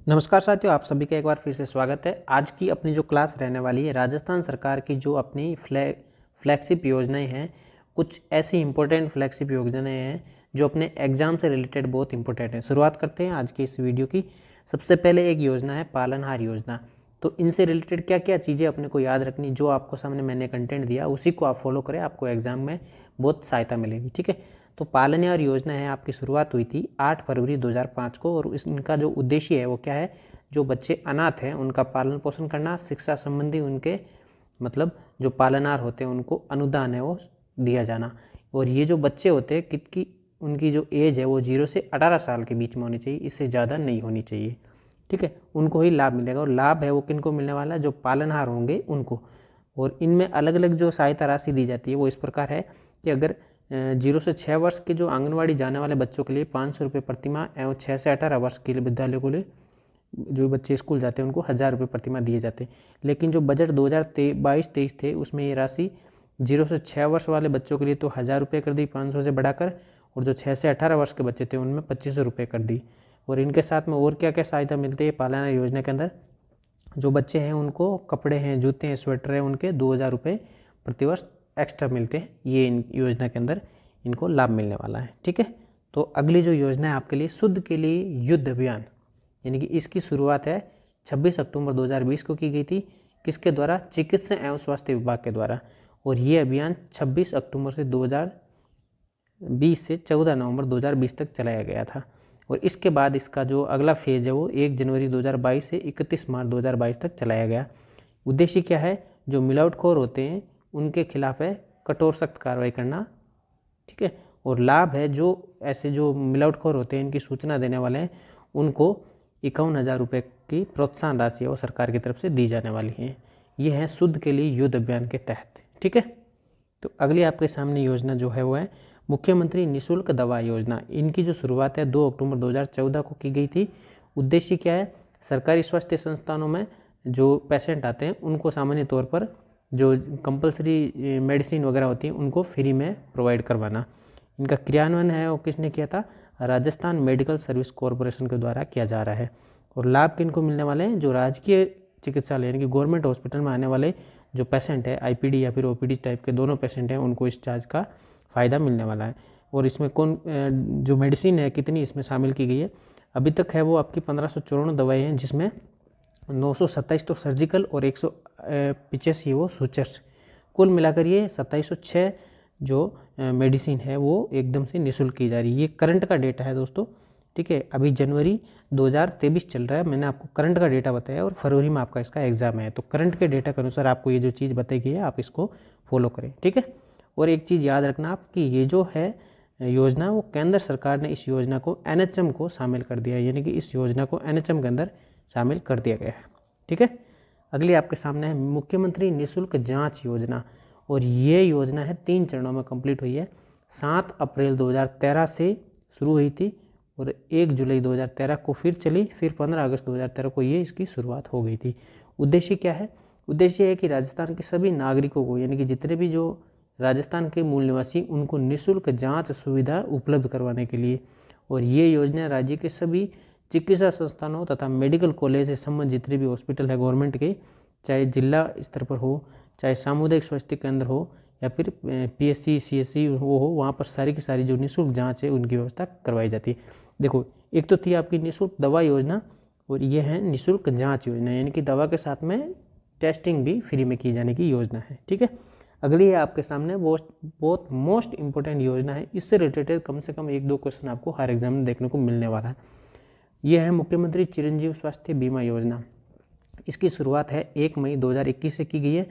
नमस्कार साथियों, आप सभी का एक बार फिर से स्वागत है। आज की अपनी जो क्लास रहने वाली है, राजस्थान सरकार की जो अपनी फ्लैगशिप योजनाएं हैं, कुछ ऐसी इंपॉर्टेंट फ्लैगशिप योजनाएं हैं जो अपने एग्जाम से रिलेटेड बहुत इंपॉर्टेंट है। शुरुआत करते हैं आज की इस वीडियो की। सबसे पहले एक योजना है पालनहार योजना। तो इनसे रिलेटेड क्या क्या चीज़ें अपने को याद रखनी, जो आपको सामने मैंने कंटेंट दिया उसी को आप फॉलो करें, आपको एग्जाम में बहुत सहायता मिलेगी। ठीक है, तो पालनहार योजना है, आपकी शुरुआत हुई थी 8 फरवरी 2005 को, और इनका जो उद्देश्य है वो क्या है, जो बच्चे अनाथ हैं उनका पालन पोषण करना, शिक्षा संबंधी उनके मतलब जो पालनहार होते हैं उनको अनुदान है वो दिया जाना। और ये जो बच्चे होते हैं कितकी उनकी जो एज है वो 0 से 18 साल के बीच में होनी चाहिए, इससे ज़्यादा नहीं होनी चाहिए। ठीक है, उनको ही लाभ मिलेगा। और लाभ है वो किन को मिलने वाला है, जो पालनहार होंगे उनको। और इनमें अलग अलग जो सहायता राशि दी जाती है वो इस प्रकार है कि अगर 0 से 6 वर्ष के जो आंगनवाड़ी जाने वाले बच्चों के लिए 500 रुपये प्रतिमाह एवं 6 से 18 वर्ष के लिए विद्यालयों के लिए जो बच्चे स्कूल जाते हैं उनको 1000 रुपये प्रतिमाह दिए जाते हैं। लेकिन जो बजट 2022-23 थे उसमें ये राशि 0 से 6 वर्ष वाले बच्चों के लिए तो 1000 रुपये कर दी 500 से बढ़ाकर, और जो 6 से 18 वर्ष के बच्चे थे उनमें 2500 रुपये कर दी। और इनके साथ में और क्या क्या सहायता मिलती है पालना योजना के अंदर, जो बच्चे हैं उनको कपड़े हैं, जूते हैं, स्वेटर हैं, उनके 2000 रुपये प्रतिवर्ष एक्स्ट्रा मिलते हैं। ये इन योजना के अंदर इनको लाभ मिलने वाला है। ठीक है, तो अगली जो योजना है आपके लिए शुद्ध के लिए युद्ध अभियान, यानी कि इसकी शुरुआत है 26 अक्टूबर 2020 को की गई थी। किसके द्वारा? चिकित्सा एवं स्वास्थ्य विभाग के द्वारा। और ये अभियान 26 अक्टूबर से 2020 से 14 नवंबर 2020 तक चलाया गया था। और इसके बाद इसका जो अगला फेज है वो 1 जनवरी 2022 से 31 मार्च 2022 तक चलाया गया। उद्देश्य क्या है? जो मिलावटखोर होते हैं उनके खिलाफ है कठोर सख्त कार्रवाई करना। ठीक है, और लाभ है जो ऐसे जो मिलावटखोर होते हैं इनकी सूचना देने वाले हैं उनको 51,000 रुपये की प्रोत्साहन राशि है वो सरकार की तरफ से दी जाने वाली है। ये है शुद्ध के लिए युद्ध अभियान के तहत। ठीक है, तो अगली आपके सामने योजना जो है वो है मुख्यमंत्री निःशुल्क दवा योजना। इनकी जो शुरुआत है 2 अक्टूबर 2014 को की गई थी। उद्देश्य क्या है? सरकारी स्वास्थ्य संस्थानों में जो पेशेंट आते हैं उनको सामान्य तौर पर जो कंपलसरी मेडिसिन वगैरह होती है उनको फ्री में प्रोवाइड करवाना। इनका क्रियान्वयन है वो किसने किया था? राजस्थान मेडिकल सर्विस कॉरपोरेशन के द्वारा किया जा रहा है। और लाभ किन को मिलने वाले हैं? जो राजकीय चिकित्सालय यानी कि गवर्नमेंट हॉस्पिटल में आने वाले जो पेशेंट है, आईपीडी या फिर ओपीडी टाइप के दोनों पेशेंट हैं, उनको इस चार्ज का फ़ायदा मिलने वाला है। और इसमें कौन जो मेडिसिन है कितनी इसमें शामिल की गई है? अभी तक है वो आपकी 1594 दवाएँ हैं, जिसमें 927 तो सर्जिकल और 185 वो सूचर्स, कुल मिलाकर ये 2706 जो मेडिसिन है वो एकदम से निःशुल्क की जा रही है। ये करंट का डेटा है दोस्तों। ठीक है, अभी जनवरी 2023 चल रहा है, मैंने आपको करंट का डेटा बताया और फरवरी में आपका इसका एग्जाम है। तो करंट के डेटा के अनुसार आपको ये जो चीज़ बताई गई है आप इसको फॉलो करें। ठीक है, और एक चीज़ याद रखना आप कि ये जो है योजना वो केंद्र सरकार ने इस योजना को NHM को शामिल कर दिया है, यानी कि इस योजना को NHM के अंदर शामिल कर दिया गया है। ठीक है, अगली आपके सामने है मुख्यमंत्री निःशुल्क जांच योजना। और ये योजना है 3 चरणों में कंप्लीट हुई है। 7 अप्रैल 2013 से शुरू हुई थी और 1 जुलाई 2013 को फिर चली, फिर 15 अगस्त 2013 को ये इसकी शुरुआत हो गई थी। उद्देश्य क्या है? उद्देश्य है कि राजस्थान के सभी नागरिकों को, यानी कि जितने भी जो राजस्थान के मूल निवासी, उनको निःशुल्क जांच सुविधा उपलब्ध करवाने के लिए। और ये योजना राज्य के सभी चिकित्सा संस्थानों तथा मेडिकल कॉलेज से संबंधित जितने भी हॉस्पिटल है गवर्नमेंट के, चाहे जिला स्तर पर हो, चाहे सामुदायिक स्वास्थ्य केंद्र हो, या फिर PSC CSC वो हो, वहाँ पर सारी की सारी जो निःशुल्क जांच है उनकी व्यवस्था करवाई जाती है। देखो, एक तो थी आपकी निःशुल्क दवा योजना, और ये है निःशुल्क जांच योजना, यानी कि दवा के साथ में टेस्टिंग भी फ्री में की जाने की योजना है। ठीक है, अगली है आपके सामने बहुत मोस्ट इंपॉर्टेंट योजना है। इससे रिलेटेड कम से कम 1-2 क्वेश्चन आपको हर एग्जाम में देखने को मिलने वाला है। ये है मुख्यमंत्री चिरंजीव स्वास्थ्य बीमा योजना। इसकी शुरुआत है 1 मई 2021 से की गई है।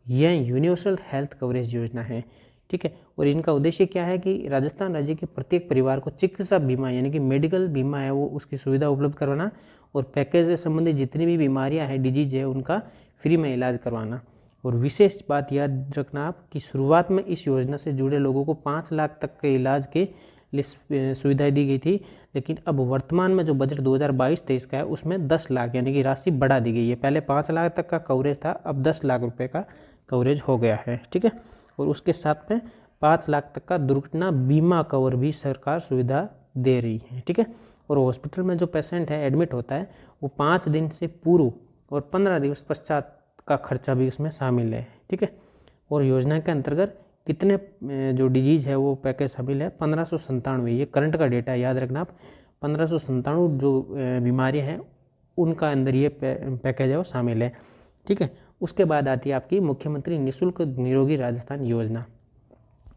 यह यूनिवर्सल हेल्थ कवरेज योजना है। ठीक है, और इनका उद्देश्य क्या है कि राजस्थान राज्य के प्रत्येक परिवार को चिकित्सा बीमा यानी कि मेडिकल बीमा है वो उसकी सुविधा उपलब्ध करवाना, और पैकेज से संबंधित जितनी भी बीमारियां हैं, डिजीज है, उनका फ्री में इलाज करवाना। और विशेष बात याद रखना आप कि शुरुआत में इस योजना से जुड़े लोगों को 5 लाख तक के इलाज के सुविधाएं दी गई थी, लेकिन अब वर्तमान में जो बजट 2022-23 का है उसमें 10 लाख यानी कि राशि बढ़ा दी गई है। पहले 5 लाख तक का कवरेज था, अब 10 लाख रुपए का कवरेज हो गया है। ठीक है, और उसके साथ में 5 लाख तक का दुर्घटना बीमा कवर भी सरकार सुविधा दे रही है। ठीक है, और हॉस्पिटल में जो पेशेंट है एडमिट होता है वो 5 दिन से पूर्व और 15 दिवस पश्चात का खर्चा भी उसमें शामिल है। ठीक है। और योजना के अंतर्गत कितने जो डिजीज़ है वो पैकेज शामिल है, 1597। ये करंट का डेटा याद रखना आप, 1597 जो बीमारियाँ हैं उनका अंदर ये पैकेज है वो शामिल है। ठीक है। उसके बाद आती है आपकी मुख्यमंत्री निःशुल्क निरोगी राजस्थान योजना।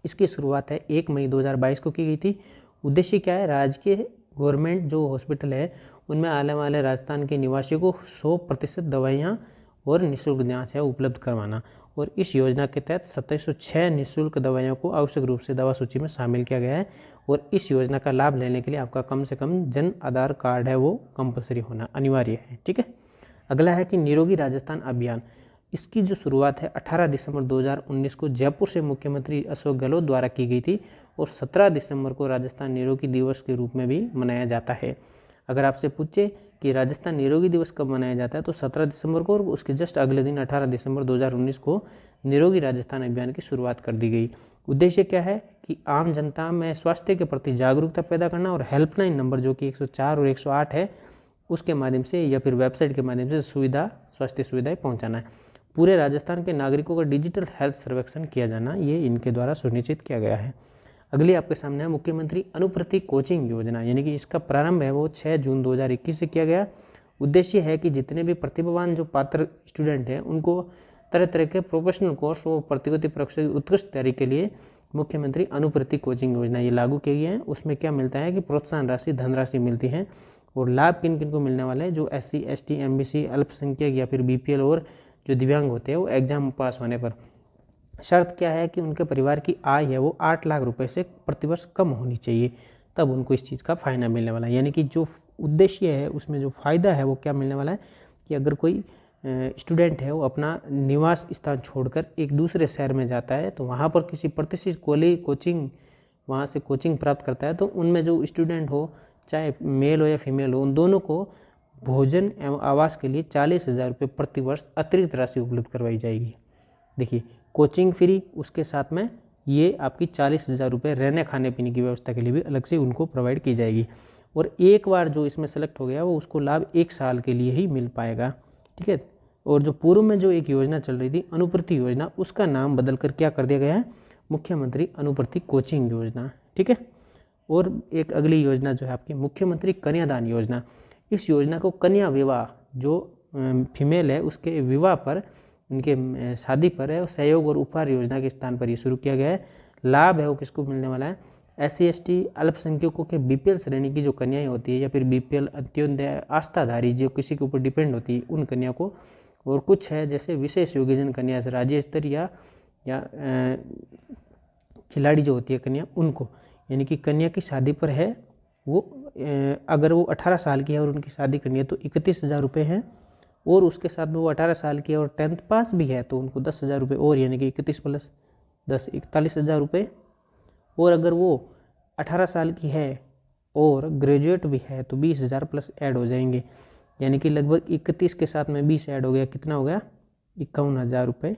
इसकी शुरुआत है 1 मई 2022 को की गई थी। उद्देश्य क्या है, राज्य के गवर्नमेंट जो हॉस्पिटल है उनमें आने वाले राजस्थान के निवासियों को 100% दवाइयाँ और निःशुल्क जाँच है उपलब्ध करवाना। और इस योजना के तहत 2706 निःशुल्क दवाइयों को आवश्यक रूप से दवा सूची में शामिल किया गया है। और इस योजना का लाभ लेने के लिए आपका कम से कम जन आधार कार्ड है वो कंपलसरी होना अनिवार्य है। ठीक है। अगला है कि निरोगी राजस्थान अभियान। इसकी जो शुरुआत है 18 दिसंबर 2019 को जयपुर से मुख्यमंत्री अशोक गहलोत द्वारा की गई थी और 17 दिसंबर को राजस्थान निरोगी दिवस के रूप में भी मनाया जाता है। अगर आपसे पूछे कि राजस्थान निरोगी दिवस कब मनाया जाता है तो 17 दिसंबर को, और उसके जस्ट अगले दिन 18 दिसंबर 2019 को निरोगी राजस्थान अभियान की शुरुआत कर दी गई। उद्देश्य क्या है कि आम जनता में स्वास्थ्य के प्रति जागरूकता पैदा करना और हेल्पलाइन नंबर जो कि 104 और 108 है उसके माध्यम से या फिर वेबसाइट के माध्यम से स्वास्थ्य सुविधाएं पहुंचाना है। पूरे राजस्थान के नागरिकों का डिजिटल हेल्थ सर्वेक्षण किया जाना, ये इनके द्वारा सुनिश्चित किया गया है। अगली आपके सामने है मुख्यमंत्री अनुप्रति कोचिंग योजना, यानी कि इसका प्रारंभ है वो 6 जून 2021 से किया गया। उद्देश्य है कि जितने भी प्रतिभावान जो पात्र स्टूडेंट हैं उनको तरह तरह के प्रोफेशनल कोर्स और प्रतियोगिता परीक्षा की उत्कृष्ट तैयारी के लिए मुख्यमंत्री अनुप्रति कोचिंग योजना ये लागू की गई है। उसमें क्या मिलता है कि प्रोत्साहन राशि, धनराशि मिलती है। और लाभ किन किन को मिलने वाले हैं, जो SC ST MBC अल्पसंख्यक या फिर BPL और जो दिव्यांग होते हैं वो एग्जाम पास होने पर। शर्त क्या है कि उनके परिवार की आय है वो 8 लाख रुपए से प्रतिवर्ष कम होनी चाहिए, तब उनको इस चीज़ का फ़ायदा मिलने वाला है। यानी कि जो उद्देश्य है उसमें जो फ़ायदा है वो क्या मिलने वाला है कि अगर कोई स्टूडेंट है वो अपना निवास स्थान छोड़कर एक दूसरे शहर में जाता है तो वहाँ पर किसी प्रतिष्ठित कोचिंग वहाँ से कोचिंग प्राप्त करता है तो उनमें जो स्टूडेंट हो चाहे मेल हो या फीमेल हो, उन दोनों को भोजन एवं आवास के लिए 40,000 रुपये प्रति वर्ष अतिरिक्त राशि उपलब्ध करवाई जाएगी। देखिए, कोचिंग फ्री, उसके साथ में ये आपकी 40,000 रुपये रहने खाने पीने की व्यवस्था के लिए भी अलग से उनको प्रोवाइड की जाएगी। और एक बार जो इसमें सेलेक्ट हो गया वो उसको लाभ 1 साल के लिए ही मिल पाएगा। ठीक है। और जो पूर्व में जो एक योजना चल रही थी अनुप्रति योजना, उसका नाम बदल कर क्या कर दिया गया है, मुख्यमंत्री अनुप्रति कोचिंग योजना। ठीक है। और एक अगली योजना जो है आपकी मुख्यमंत्री कन्यादान योजना। इस योजना को कन्या विवाह, जो फीमेल है उसके विवाह पर, उनके शादी पर है, सहयोग और उपहार योजना के स्थान पर ये शुरू किया गया है। लाभ है वो किसको मिलने वाला है, SC ST अल्पसंख्यकों के BPL श्रेणी की जो कन्याएं होती है या फिर BPL अंत्योदय आस्थाधारी जो किसी के ऊपर डिपेंड होती है उन कन्या को। और कुछ है जैसे विशेष योग्यजन कन्या से राज्य स्तरीय या खिलाड़ी जो होती है कन्या उनको, यानी कि कन्या की शादी पर है वो अगर वो 18 साल की है और उनकी शादी करनी है तो 31,000 रुपये हैं। और उसके साथ में वो 18 साल की है और 10th पास भी है तो उनको 10,000 रुपये और, यानी कि 31 + 10 41,000 रुपये। और अगर वो 18 साल की है और ग्रेजुएट भी है तो 20,000 प्लस ऐड हो जाएंगे, यानी कि लगभग 31 के साथ में 20 ऐड हो गया, कितना हो गया 51,000 रुपये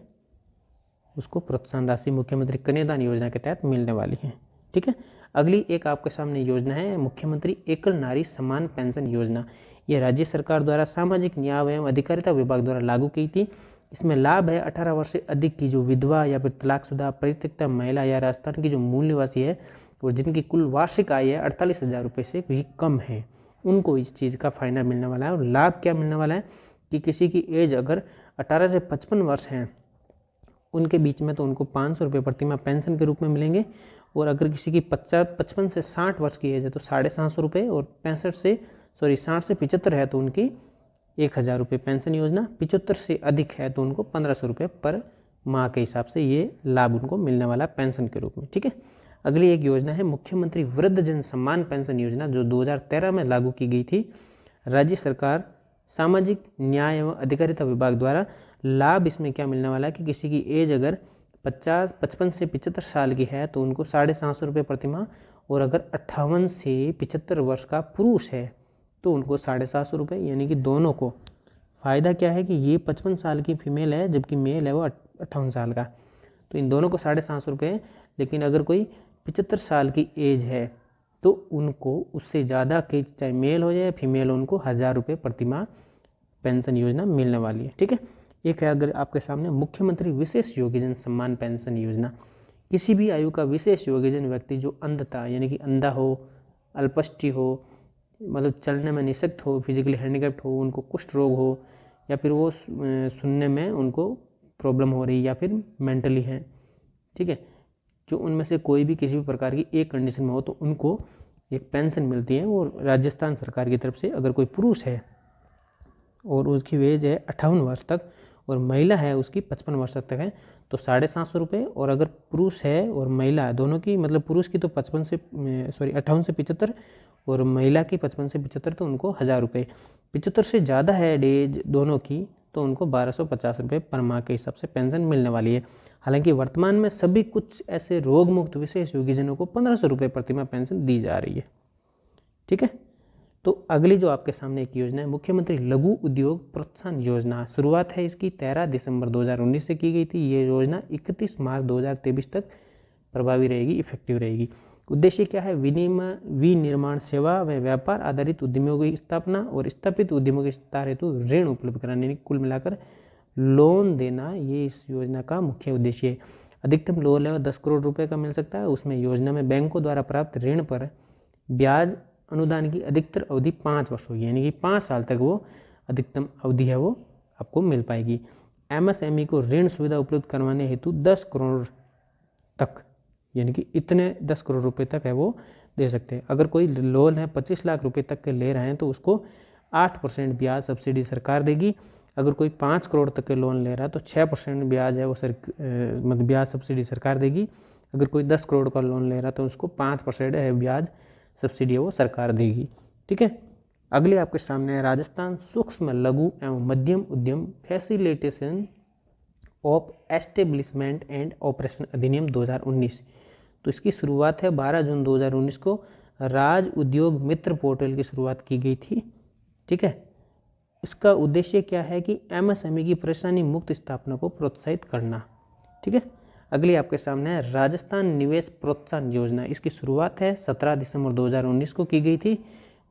उसको प्रोत्साहन राशि मुख्यमंत्री कन्यादान योजना के तहत मिलने वाली है। ठीक है। अगली एक आपके सामने योजना है मुख्यमंत्री एकल नारी समान पेंशन योजना। ये राज्य सरकार द्वारा सामाजिक न्याय एवं अधिकारिता विभाग द्वारा लागू की थी। इसमें लाभ है 18 वर्ष से अधिक की जो विधवा या फिर तलाकशुदा परित्यक्ता महिला या राजस्थान की जो मूल निवासी है और जिनकी कुल वार्षिक आय है 48,000 रुपये से भी कम है, उनको इस चीज़ का फायदा मिलने वाला है। और लाभ क्या मिलने वाला है कि किसी की एज अगर 18 से 55 वर्ष है उनके बीच में तो उनको 500 रुपये प्रतिमाह पेंशन के रूप में मिलेंगे। और अगर किसी की 55 से 60 वर्ष की एज है तो 750 रुपये, और 60 से 75 है तो उनकी 1,000 रुपये पेंशन योजना, 75 से अधिक है तो उनको 1,500 रुपये पर माह के हिसाब से ये लाभ उनको मिलने वाला पेंशन के रूप में। ठीक है। अगली एक योजना है मुख्यमंत्री वृद्धजन सम्मान पेंशन योजना, जो 2013 में लागू की गई थी। राज्य सरकार सामाजिक न्याय एवं अधिकारिता विभाग द्वारा लाभ इसमें क्या मिलने वाला है कि किसी की एज अगर 55 से 75 साल की है तो उनको 750 रुपये प्रतिमाह, और अगर 58 से 75 वर्ष का पुरुष है तो उनको 750 रुपये, यानी कि दोनों को फ़ायदा क्या है कि ये 55 साल की फीमेल है जबकि मेल है वो 58 साल का, तो इन दोनों को 750 रुपये है। लेकिन अगर कोई 75 साल की एज है तो उनको उससे ज़्यादा के चाहे मेल हो जाए फीमेल, उनको 1000 रुपये प्रतिमाह पेंशन योजना मिलने वाली है। ठीक है। एक है अगर आपके सामने मुख्यमंत्री विशेष योग्यजन सम्मान पेंशन योजना। किसी भी आयु का विशेष योग्यजन व्यक्ति जो अंधता यानी कि अंधा हो, अल्पष्टि हो, मतलब चलने में निशक्त हो, फिजिकली हैंडीकैप्ड हो, उनको कुष्ठ रोग हो, या फिर वो सुनने में उनको प्रॉब्लम हो रही, या फिर मेंटली है, ठीक है, जो उनमें से कोई भी किसी भी प्रकार की एक कंडीशन में हो, तो उनको एक पेंशन मिलती है। वो राजस्थान सरकार की तरफ से अगर कोई पुरुष है और उसकी एज है 58 वर्ष तक और महिला है उसकी 55 वर्ष तक है तो 750 रुपये, और अगर पुरुष है और महिला दोनों की, मतलब पुरुष की तो 58 से 75 और महिला की 55 से 75, तो उनको 1000 रुपये। 75 से ज़्यादा है एज दोनों की तो उनको 1250 रुपये पर माह के हिसाब से पेंशन मिलने वाली है। हालांकि वर्तमान में सभी कुछ ऐसे रोग मुक्त विशेष योग्यजनों को 1500 रुपये प्रतिमाह पेंशन दी जा रही है। ठीक है। तो अगली जो आपके सामने एक योजना है मुख्यमंत्री लघु उद्योग प्रोत्साहन योजना। शुरुआत है इसकी 13 दिसंबर 2019 से की गई थी। ये योजना 31 मार्च 2023 तक प्रभावी रहेगी, इफेक्टिव रहेगी। उद्देश्य क्या है? विनिर्माण सेवा व व्यापार आधारित उद्यमियों की स्थापना और स्थापित उद्यमों के विस्तार हेतु ऋण उपलब्ध कराने, कुल मिलाकर लोन देना, ये इस योजना का मुख्य उद्देश्य है। अधिकतम लोन लेवल 10 करोड़ रुपए का मिल सकता है। उसमें योजना में बैंकों द्वारा प्राप्त ऋण पर ब्याज अनुदान की अधिकतर अवधि 5 वर्ष होगी, यानी कि 5 साल तक वो अधिकतम अवधि है वो आपको मिल पाएगी। एमएसएमई को ऋण सुविधा उपलब्ध करवाने हेतु 10 करोड़ तक, यानी कि इतने 10 करोड़ रुपए तक है वो दे सकते हैं। अगर कोई लोन है 25 लाख रुपए तक के ले रहे हैं तो उसको 8% ब्याज सब्सिडी सरकार देगी। अगर कोई 5 करोड़ तक के लोन ले रहा है तो 6% ब्याज है वो मतलब ब्याज सब्सिडी सरकार देगी। अगर कोई 10 करोड़ का लोन ले रहा है तो उसको 5% है ब्याज सब्सिडी है वो सरकार देगी। ठीक है। अगले आपके सामने है राजस्थान सूक्ष्म लघु एवं मध्यम उद्यम facilitation of establishment and operation अधिनियम 2019। तो इसकी शुरुआत है 12 जून 2019 को राज उद्योग मित्र पोर्टल की शुरुआत की गई थी। ठीक है। इसका उद्देश्य क्या है कि एमएसएमई की परेशानी मुक्त स्थापना को प्रोत्साहित करना। ठीक है। अगली आपके सामने है राजस्थान निवेश प्रोत्साहन योजना। इसकी शुरुआत है 17 दिसंबर 2019 को की गई थी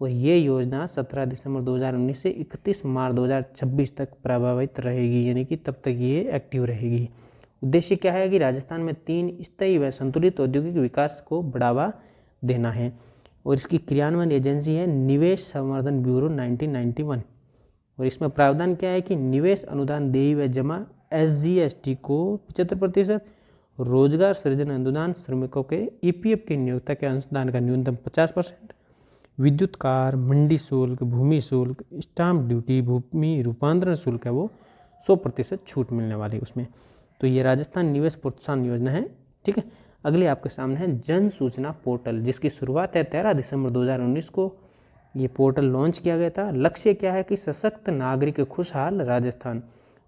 और ये योजना 17 दिसंबर 2019 से 31 मार्च 2026 तक प्रभावित रहेगी, यानी कि तब तक ये एक्टिव रहेगी। उद्देश्य क्या है कि राजस्थान में 3 स्थायी व संतुलित औद्योगिक विकास को बढ़ावा देना है और इसकी क्रियान्वयन एजेंसी है निवेश संवर्धन ब्यूरो 1991। और इसमें प्रावधान क्या है कि निवेश अनुदान देय व जमा SGST को 75%, रोजगार सृजन अनुदान श्रमिकों के EPF की नियोक्ता के अंशदान का न्यूनतम 50%, विद्युत कार, मंडी शुल्क, भूमि शुल्क, स्टाम्प ड्यूटी, भूमि रूपांतरण शुल्क है वो 100% छूट मिलने वाली है उसमें। तो ये राजस्थान निवेश प्रोत्साहन योजना है। ठीक है। अगले आपके सामने है जन सूचना पोर्टल, जिसकी शुरुआत है 13 दिसंबर 2019 को ये पोर्टल लॉन्च किया गया था। लक्ष्य क्या है कि सशक्त नागरिक खुशहाल राजस्थान।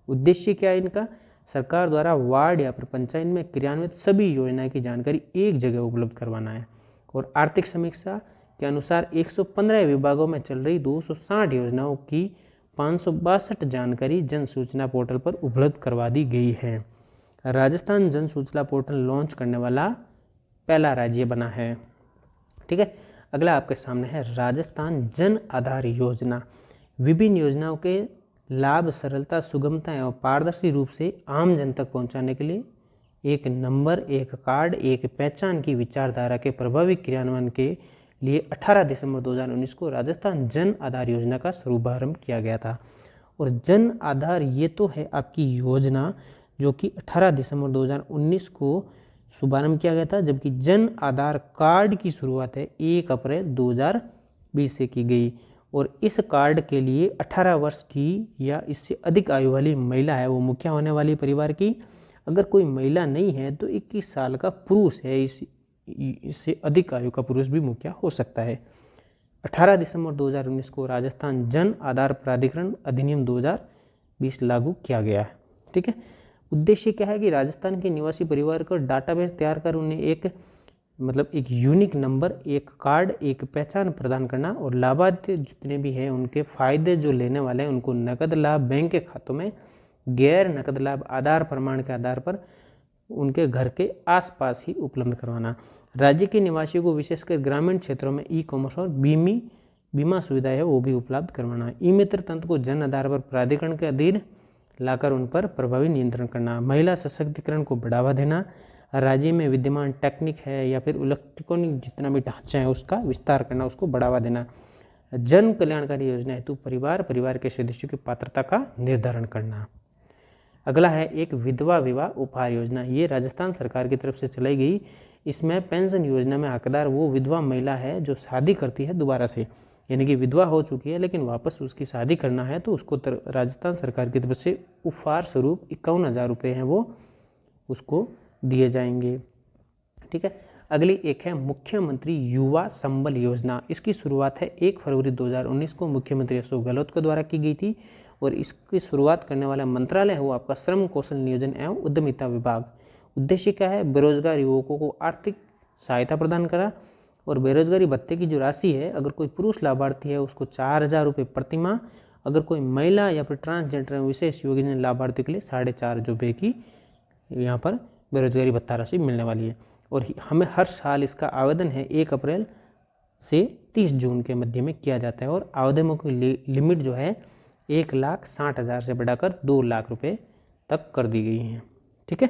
उद्देश्य क्या है इनका? सरकार द्वारा वार्ड या फिर पंचायत में क्रियान्वित सभी योजनाओं की जानकारी एक जगह उपलब्ध करवाना है और आर्थिक समीक्षा के अनुसार 115 विभागों में चल रही 260 योजनाओं की 562 जानकारी जन सूचना पोर्टल पर उपलब्ध करवा दी गई है। राजस्थान जन सूचना पोर्टल लॉन्च करने वाला पहला राज्य बना है। ठीक है। अगला आपके सामने है राजस्थान जन आधार योजना। विभिन्न योजनाओं के लाभ सरलता, सुगमता एवं पारदर्शी रूप से आम जन तक पहुंचाने के लिए एक नंबर, एक कार्ड, एक पहचान की विचारधारा के प्रभावी क्रियान्वयन के लिए 18 दिसंबर 2019 को राजस्थान जन आधार योजना का शुभारंभ किया गया था। और जन आधार ये तो है आपकी योजना जो कि 18 दिसंबर 2019 को शुभारंभ किया गया था, जबकि जन आधार कार्ड की शुरुआत है 1 अप्रैल 2020 से की गई। और इस कार्ड के लिए 18 वर्ष की या इससे अधिक आयु वाली महिला है वो मुखिया होने वाली परिवार की। अगर कोई महिला नहीं है तो 21 साल का पुरुष है, इससे अधिक आयु का पुरुष भी मुखिया हो सकता है। 18 दिसंबर 2019 को राजस्थान जन आधार प्राधिकरण अधिनियम 2020 लागू किया गया है। ठीक है। उद्देश्य क्या है कि राजस्थान के निवासी परिवार को डाटाबेस तैयार कर उन्हें एक यूनिक नंबर, एक कार्ड, एक पहचान प्रदान करना और लाभार्थी जितने भी हैं उनके फायदे जो लेने वाले हैं उनको नकद लाभ बैंक के खातों में, गैर नकद लाभ आधार प्रमाण के आधार पर उनके घर के आसपास ही उपलब्ध करवाना। राज्य के निवासियों को विशेषकर ग्रामीण क्षेत्रों में ई कॉमर्स और बीमा सुविधा है वो भी उपलब्ध करवाना। ई मित्र तंत्र को जन आधार पर प्राधिकरण के अधीन लाकर उन पर प्रभावी नियंत्रण करना। महिला सशक्तिकरण को बढ़ावा देना। राज्य में विद्यमान टेक्निक है या फिर इलेक्ट्रॉनिक जितना भी ढांचा है उसका विस्तार करना, उसको बढ़ावा देना। जन कल्याणकारी योजना हेतु परिवार के सदस्यों की पात्रता का निर्धारण करना। अगला है एक विधवा विवाह उपहार योजना। ये राजस्थान सरकार की तरफ से चलाई गई। इसमें पेंशन योजना में हकदार वो विधवा महिला है जो शादी करती है दोबारा से, यानी कि विधवा हो चुकी है लेकिन वापस उसकी शादी करना है तो उसको राजस्थान सरकार की तरफ से उपहार स्वरूप 51,000 रुपये हैं वो उसको दिए जाएंगे। ठीक है। अगली एक है मुख्यमंत्री युवा संबल योजना। इसकी शुरुआत है 1 फरवरी 2019 को मुख्यमंत्री अशोक गहलोत के द्वारा की गई थी और इसकी शुरुआत करने वाला मंत्रालय है वो आपका श्रम कौशल नियोजन एवं उद्यमिता विभाग। उद्देश्य क्या है? बेरोजगार युवकों को आर्थिक सहायता प्रदान करा और बेरोजगारी भत्ते की जो राशि है अगर कोई पुरुष लाभार्थी है उसको 4,000 रुपये प्रति माह, अगर कोई महिला या फिर ट्रांसजेंडर विशेष योग्य लाभार्थी के लिए 4,500 रुपये की यहाँ पर बेरोजगारी भत्ता राशि मिलने वाली है। और हमें हर साल इसका आवेदन है 1 अप्रैल से 30 जून के मध्य में किया जाता है और आवेदनों की लिमिट जो है 1,60,000 से बढ़ाकर 2 लाख रुपए तक कर दी गई है। ठीक है।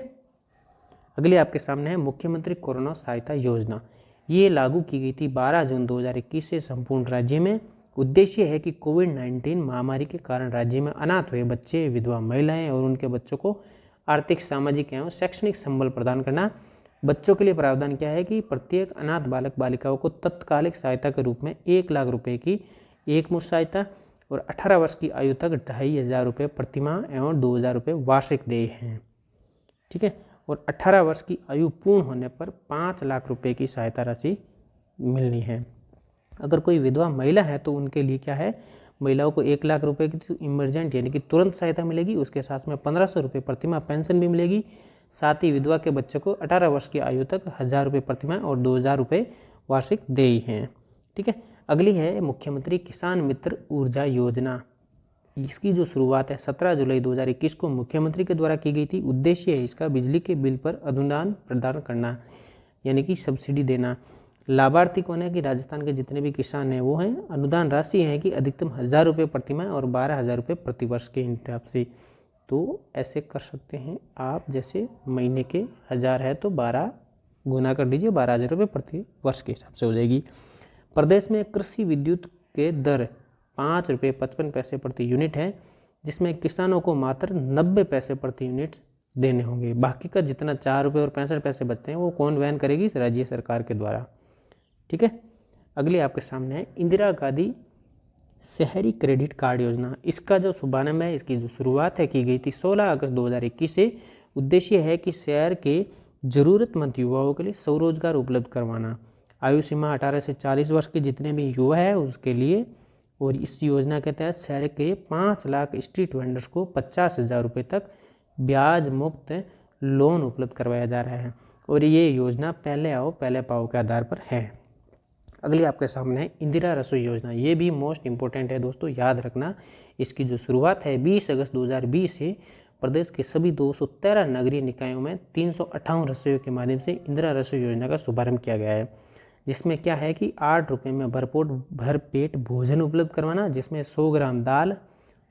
अगली आपके सामने है मुख्यमंत्री कोरोना सहायता योजना। ये लागू की गई थी 12 जून 2021 से संपूर्ण राज्य में। उद्देश्य है कि कोविड-19 महामारी के कारण राज्य में अनाथ हुए बच्चे, विधवा महिलाएं और उनके बच्चों को आर्थिक, सामाजिक एवं शैक्षणिक संबल प्रदान करना। बच्चों के लिए प्रावधान क्या है कि प्रत्येक अनाथ बालक बालिकाओं को तत्कालिक सहायता के रूप में 1 लाख रुपए की एकमुश्त सहायता और 18 वर्ष की आयु तक 2,500 रुपये प्रतिमाह एवं 2,000 रुपये वार्षिक देय हैं। ठीक है। और 18 वर्ष की आयु पूर्ण होने पर 5 लाख रुपए की सहायता राशि मिलनी है। अगर कोई विधवा महिला है तो उनके लिए क्या है, महिलाओं को 1 लाख रुपए की इमरजेंट यानी कि तुरंत सहायता मिलेगी। उसके साथ में 1,500 रुपये प्रतिमाह पेंशन भी मिलेगी। साथ ही विधवा के बच्चों को 18 वर्ष की आयु तक 1,000 रुपये प्रतिमाह और 2,000 रुपये वार्षिक देय हैं। ठीक है। अगली है मुख्यमंत्री किसान मित्र ऊर्जा योजना। इसकी जो शुरुआत है 17 जुलाई 2021 को मुख्यमंत्री के द्वारा की गई थी। उद्देश्य है इसका बिजली के बिल पर अनुदान प्रदान करना, यानी कि सब्सिडी देना। लाभार्थी कौन है कि राजस्थान के जितने भी किसान हैं वो हैं। अनुदान राशि है कि अधिकतम 1,000 रुपये प्रतिमाह और 12,000 रुपये प्रतिवर्ष के हिसाब से। तो ऐसे कर सकते हैं आप, जैसे महीने के 1,000 है तो 12 गुना कर दीजिए, 12,000 रुपये प्रति वर्ष के हिसाब से हो जाएगी। प्रदेश में कृषि विद्युत के दर 5 रुपये 55 पैसे प्रति यूनिट है, जिसमें किसानों को मात्र 90 पैसे प्रति यूनिट देने होंगे। बाकी का जितना 4 रुपये और 65 पैसे बचते हैं वो कौन वहन करेगी? राज्य सरकार के द्वारा। ठीक है। अगली आपके सामने है इंदिरा गांधी शहरी क्रेडिट कार्ड योजना। इसका जो शुभारंभ है, इसकी जो शुरुआत है की गई थी 16 अगस्त 2021 से। उद्देश्य है कि शहर के जरूरतमंद युवाओं के लिए स्वरोजगार उपलब्ध करवाना। आयु सीमा 18 से 40 वर्ष के जितने भी युवा है उसके लिए। और इस योजना के तहत शहर के 5 लाख स्ट्रीट वेंडर्स को 50,000 रुपये तक ब्याज मुक्त लोन उपलब्ध करवाया जा रहा है और ये योजना पहले आओ पहले पाओ के आधार पर है। अगली आपके सामने है इंदिरा रसोई योजना। ये भी मोस्ट इंपॉर्टेंट है दोस्तों, याद रखना। इसकी जो शुरुआत है 20 अगस्त 2020 से प्रदेश के सभी 213 नगरीय निकायों में 358 रसोइयों के माध्यम से इंदिरा रसोई योजना का शुभारंभ किया गया है, जिसमें क्या है कि 8 रुपये में भरपेट भोजन उपलब्ध करवाना, जिसमें 100 ग्राम दाल,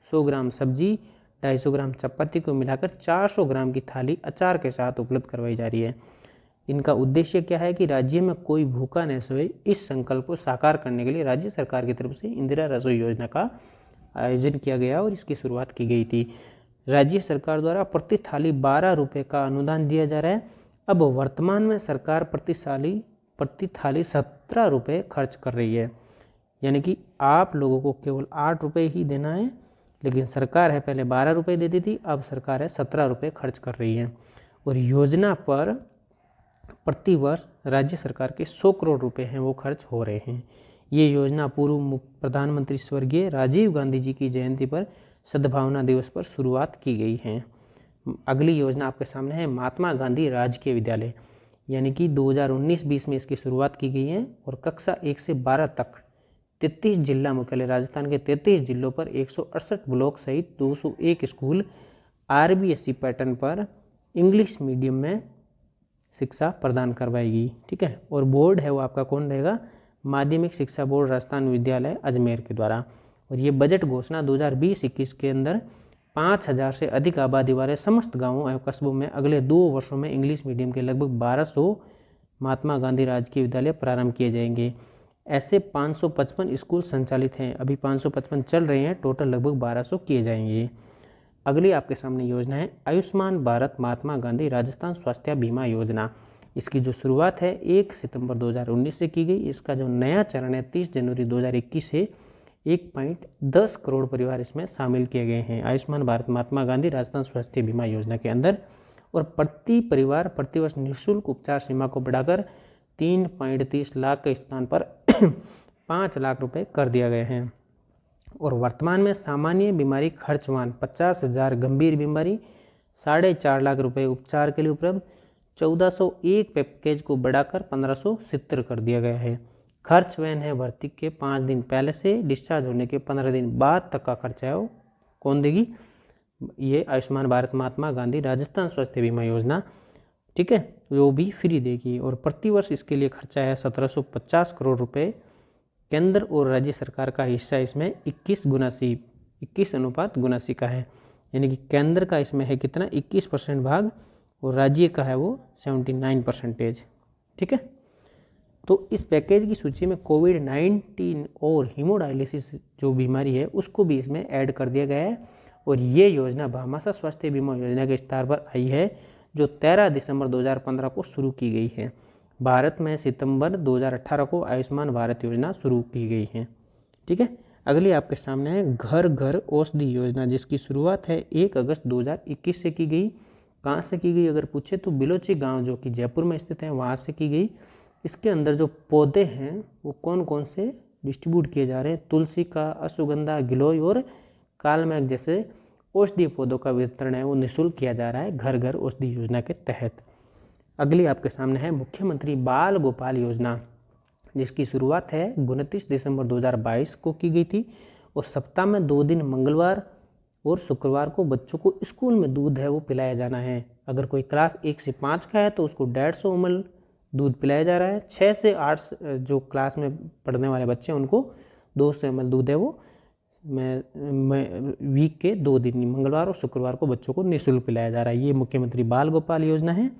100 ग्राम सब्जी, 250 ग्राम चपाती को मिलाकर 400 ग्राम की थाली अचार के साथ उपलब्ध करवाई जा रही है। इनका उद्देश्य क्या है कि राज्य में कोई भूखा न सोए, इस संकल्प को साकार करने के लिए राज्य सरकार की तरफ से इंदिरा रसोई योजना का आयोजन किया गया और इसकी शुरुआत की गई थी। राज्य सरकार द्वारा प्रति थाली 12 रुपये का अनुदान दिया जा रहा है। अब वर्तमान में सरकार प्रति थाली 17 रुपये खर्च कर रही है, यानी कि आप लोगों को केवल 8 रुपये ही देना है, लेकिन सरकार है पहले 12 रुपये देती थी, अब सरकार है 17 रुपये खर्च कर रही है। और योजना पर प्रति वर्ष राज्य सरकार के 100 करोड़ रुपए हैं वो खर्च हो रहे हैं। ये योजना पूर्व प्रधानमंत्री स्वर्गीय राजीव गांधी जी की जयंती पर सद्भावना दिवस पर शुरुआत की गई है। अगली योजना आपके सामने है महात्मा गांधी राजकीय विद्यालय, यानी कि 2019-20 में इसकी शुरुआत की गई है और कक्षा 1 से 12 तक 33 जिला मुख्यालय राजस्थान के 33 जिलों पर 168 ब्लॉक सहित 201 स्कूल RBSE पैटर्न पर इंग्लिश मीडियम में शिक्षा प्रदान करवाएगी। ठीक है, और बोर्ड है वो आपका कौन रहेगा, माध्यमिक शिक्षा बोर्ड राजस्थान विद्यालय अजमेर के द्वारा। और ये बजट घोषणा 2020-21 के अंदर 5000 से अधिक आबादी वाले समस्त गांवों एवं कस्बों में अगले 2 वर्षों में इंग्लिश मीडियम के लगभग 1200 महात्मा गांधी राजकीय विद्यालय प्रारंभ किए जाएंगे। ऐसे 555 स्कूल संचालित हैं, अभी 555 चल रहे हैं, टोटल लगभग 1200 किए जाएंगे। अगली आपके सामने योजना है आयुष्मान भारत महात्मा गांधी राजस्थान स्वास्थ्य बीमा योजना। इसकी जो शुरुआत है 1 सितंबर 2019 से की गई। इसका जो नया चरण है 30 जनवरी 2021 से 1.10 करोड़ परिवार इसमें शामिल किए गए हैं आयुष्मान भारत महात्मा गांधी राजस्थान स्वास्थ्य बीमा योजना के अंदर। और प्रति परिवार प्रतिवर्ष निःशुल्क उपचार सीमा को बढ़ाकर 3.30 लाख के स्थान पर 5 लाख रुपए कर दिया गया है। और वर्तमान में सामान्य बीमारी खर्चवान 50,000 गंभीर बीमारी 4.5 लाख रुपए उपचार के लिए उपलब्ध 1401 पैकेज को बढ़ाकर 1570 कर दिया गया है। खर्च वहन है भर्ती के 5 दिन पहले से डिस्चार्ज होने के 15 दिन बाद तक का खर्चा है वो कौन देगी, ये आयुष्मान भारत महात्मा गांधी राजस्थान स्वास्थ्य बीमा योजना। ठीक है, वो भी फ्री देगी। और प्रतिवर्ष इसके लिए खर्चा है 1750 करोड़ रुपए। केंद्र और राज्य सरकार का हिस्सा इसमें 21:79 का है, यानी कि केंद्र का इसमें है कितना 21% भाग और राज्य का है वो 79%। ठीक है, तो इस पैकेज की सूची में कोविड-19 और हीमोडायलिसिस जो बीमारी है उसको भी इसमें ऐड कर दिया गया है। और ये योजना भामाशाह स्वास्थ्य बीमा योजना के स्तर पर आई है जो 13 दिसंबर 2015 को शुरू की गई है। भारत में सितंबर 2018 को आयुष्मान भारत योजना शुरू की गई है। ठीक है, अगली आपके सामने है घर घर औषधि योजना, जिसकी शुरुआत है 1 अगस्त 2021 से की गई। कहाँ से की गई अगर पूछे तो बिलोची गांव जो कि जयपुर में स्थित है वहाँ से की गई। इसके अंदर जो पौधे हैं वो कौन कौन से डिस्ट्रीब्यूट किए जा रहे हैं, तुलसी का, अश्वगंधा, गिलोय और कालमेघ जैसे औषधीय पौधों का वितरण है वो निःशुल्क किया जा रहा है घर घर औषधि योजना के तहत। अगली आपके सामने है मुख्यमंत्री बाल गोपाल योजना, जिसकी शुरुआत है 29 दिसंबर 2022 को की गई थी। और सप्ताह में 2 दिन मंगलवार और शुक्रवार को बच्चों को स्कूल में दूध है वो पिलाया जाना है। अगर कोई क्लास 1 से 5 का है तो उसको 150 ml दूध पिलाया जा रहा है। 6 से 8 जो क्लास में पढ़ने वाले बच्चे हैं उनको 200 ml दूध है वो वीक के 2 दिन मंगलवार और शुक्रवार को बच्चों को निःशुल्क पिलाया जा रहा है। ये मुख्यमंत्री बाल गोपाल योजना है।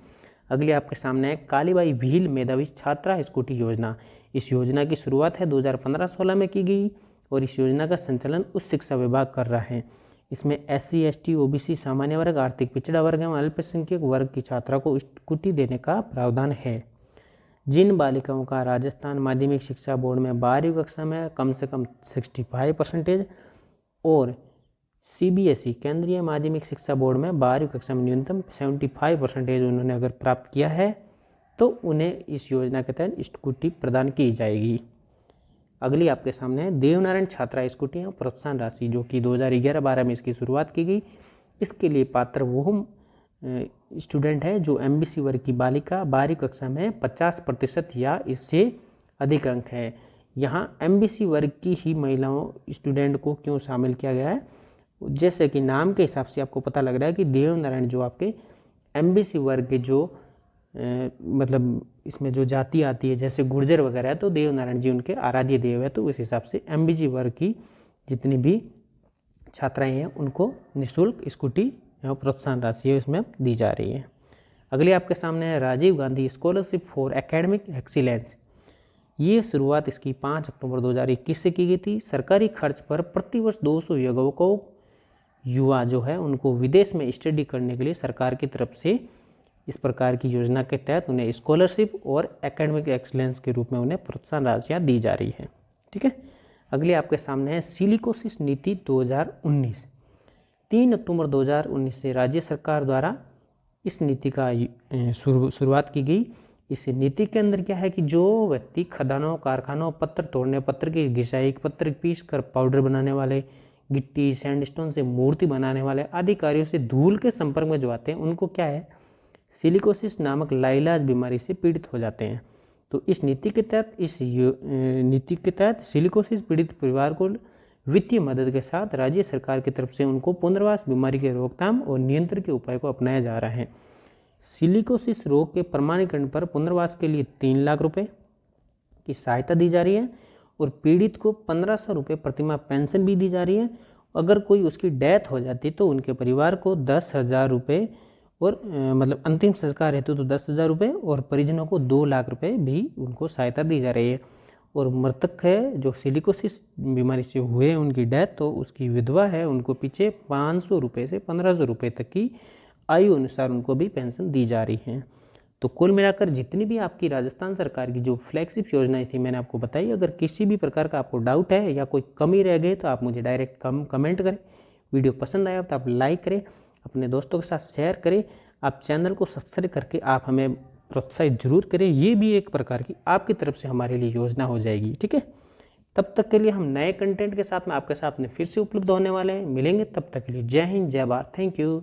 अगली आपके सामने है कालीबाई भील मेधावी छात्रा स्कूटी योजना। इस योजना की शुरुआत है 2015-16 में की गई और इस योजना का संचालन उच्च शिक्षा विभाग कर रहा है। इसमें SC ST OBC सामान्य वर्ग, आर्थिक पिछड़ा वर्ग एवं अल्पसंख्यक वर्ग की छात्रा को स्कूटी देने का प्रावधान है। जिन बालिकाओं का राजस्थान माध्यमिक शिक्षा बोर्ड में 12वीं कक्षा में कम से कम 65% और CBSE केंद्रीय माध्यमिक शिक्षा बोर्ड में 12वीं कक्षा में न्यूनतम 75% उन्होंने अगर प्राप्त किया है तो उन्हें इस योजना के तहत स्कूटी प्रदान की जाएगी। अगली आपके सामने है देवनारायण छात्रा स्कूटियाँ प्रोत्साहन राशि, जो कि 2011-12 में इसकी शुरुआत की गई। इसके लिए पात्र वो स्टूडेंट है जो MBC वर्ग की बालिका 12वीं कक्षा में 50% या इससे अधिक अंक है। यहाँ MBC वर्ग की ही महिलाओं स्टूडेंट को क्यों शामिल किया गया है, जैसे कि नाम के हिसाब से आपको पता लग रहा है कि देवनारायण जो आपके MBC वर्ग के जो मतलब इसमें जो जाति आती है जैसे गुर्जर वगैरह है तो देवनारायण जी उनके आराध्य देव है, तो उस हिसाब से MBC वर्ग की जितनी भी छात्राएं हैं उनको निःशुल्क स्कूटी एवं प्रोत्साहन राशि इसमें दी जा रही है। अगली आपके सामने है Rajiv Gandhi scholarship for academic excellence. ये शुरुआत इसकी 5 अक्टूबर 2021 से की गई थी। सरकारी खर्च पर प्रतिवर्ष 200 युवा जो है उनको विदेश में स्टडी करने के लिए सरकार की तरफ से इस प्रकार की योजना के तहत उन्हें स्कॉलरशिप और एकेडमिक एक्सीलेंस के रूप में उन्हें प्रोत्साहन राशियाँ दी जा रही है। ठीक है, अगली आपके सामने है सिलिकोसिस नीति 2019। 3 अक्टूबर 2019 से राज्य सरकार द्वारा इस नीति का शुरुआत की गई। इस नीति के अंदर क्या है कि जो व्यक्ति खदानों, कारखानों, पत्थर तोड़ने, पत्थर की घिसाई, पत्थर पीस कर पाउडर बनाने वाले, गिट्टी सैंडस्टोन से मूर्ति बनाने वाले आदि कार्यों से धूल के संपर्क में जो आते हैं उनको क्या है सिलिकोसिस नामक लाइलाज बीमारी से पीड़ित हो जाते हैं। तो इस नीति के तहत सिलिकोसिस पीड़ित परिवार को वित्तीय मदद के साथ राज्य सरकार की तरफ से उनको पुनर्वास बीमारी के रोकथाम और नियंत्रण के उपाय को अपनाया जा रहा है। सिलिकोसिस रोग के प्रमाणीकरण पर पुनर्वास के लिए 3 लाख रुपए की सहायता दी जा रही है और पीड़ित को 1500 रुपये प्रतिमाह पेंशन भी दी जा रही है। अगर कोई उसकी डेथ हो जाती तो उनके परिवार को 10,000 रुपये और मतलब अंतिम संस्कार हेतु तो 10,000 रुपये और परिजनों को 2 लाख रुपये भी उनको सहायता दी जा रही है। और मृतक है जो सिलिकोसिस बीमारी से हुए उनकी डेथ, तो उसकी विधवा है उनको पीछे 500 रुपये से 1500 रुपये तक की आयु अनुसार उनको भी पेंशन दी जा रही है। तो कुल मिलाकर जितनी भी आपकी राजस्थान सरकार की जो फ्लैगशिप योजनाएं थी मैंने आपको बताई। अगर किसी भी प्रकार का आपको डाउट है या कोई कमी रह गई तो आप मुझे डायरेक्ट कमेंट करें। वीडियो पसंद आया तो आप लाइक करें, अपने दोस्तों के साथ शेयर करें, आप चैनल को सब्सक्राइब करके आप हमें प्रोत्साहित जरूर करें। ये भी एक प्रकार की आपकी तरफ से हमारे लिए योजना हो जाएगी, ठीक है। तब तक के लिए हम नए कंटेंट के साथ में आपके साथ में फिर से उपलब्ध होने वाले हैं, मिलेंगे। तब तक के लिए जय हिंद, जय भारत, थैंक यू।